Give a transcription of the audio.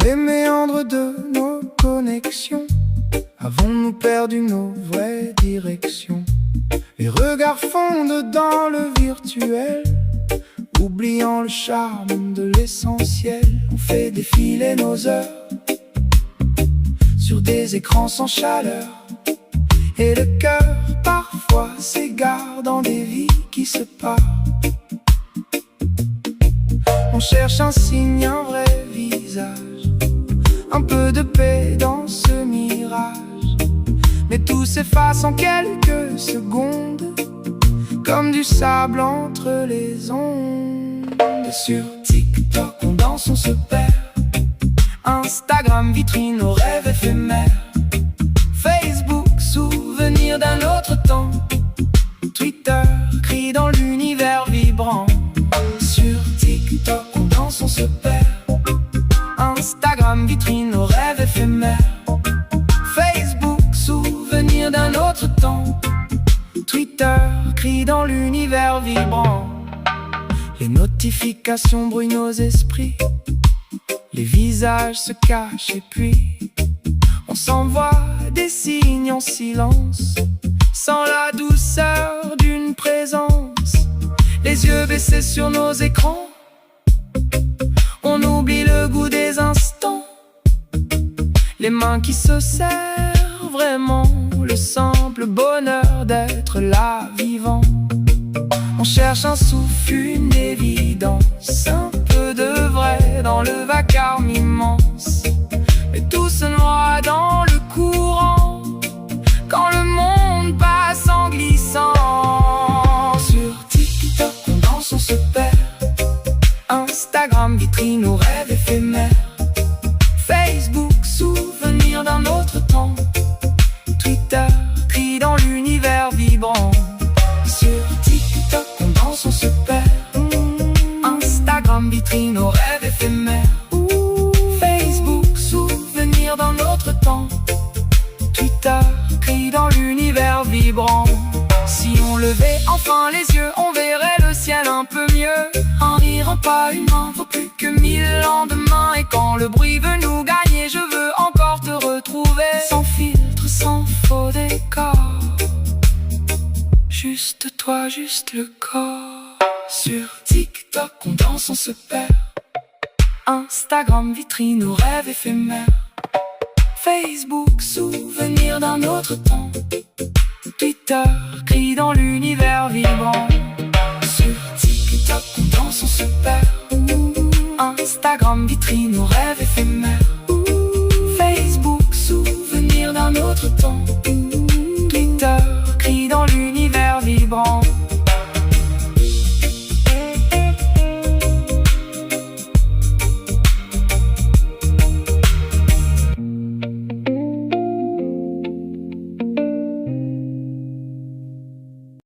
les méandres de nos connexions. Avons-nous perdu nos vraies directions? Les regards fondent dans le virtuel, oubliant le charme de l'essentiel. On fait défiler nos heures sur des écrans sans chaleur, et le cœur parfois s'égare dans des vies qui se parent. On cherche un signe, un vrai visage, un peu de paix dans ce mirage. Mais tout s'efface en quelques secondes, comme du sable entre les ondes. Sur TikTok on danse, on se perd. Instagram vitrine nos rêves éphémères. Facebook souvenir d'un autre temps. Twitter crie dans l'univers vibrant. Sur TikTok on danse, on se perd. Instagram vitrine nos rêves éphémères. Facebook souvenir d'un autre temps. Twitter crie dans l'univers vibrant. Les notifications brouillent nos esprits, les visages se cachent et puis on s'envoie des signes en silence, sans la douceur d'une présence. Les yeux baissés sur nos écrans, on oublie le goût des instants. Les mains qui se serrent vraiment, le simple bonheur d'être là vivant. On cherche un souffle, une évidence, un peu de vrai dans le vacarme immense. Mais tout se noie dans le courant, quand le monde passe en glissant. Sur TikTok on danse, on se perd. Instagram vitrine nos rêves éphémères. Facebook souvenir d'un autre temps. Twitter crie dans l'univers vibrant. Sur TikTok on danse, on se perd. Instagram vitrine nos rêves éphémères. Facebook souvenir d'un autre temps. Twitter crie dans l'univers vibrant. Si on levait enfin les yeux, on verrait le ciel un peu mieux. Un rire en pas une main vaut plus que 1000 lendemains. Et quand le bruit veut nous gagner, je veux encore te retrouver. Sans filtre, sans faux décor, juste toi, juste le corps. Sur TikTok on danse, on se perd. Instagram vitrine nos rêves éphémères. Facebook souvenir d'un autre temps. Twitter crie dans l'univers vibrant. Sur TikTok on danse, on se perd. Instagram vitrine nos rêves éphémères.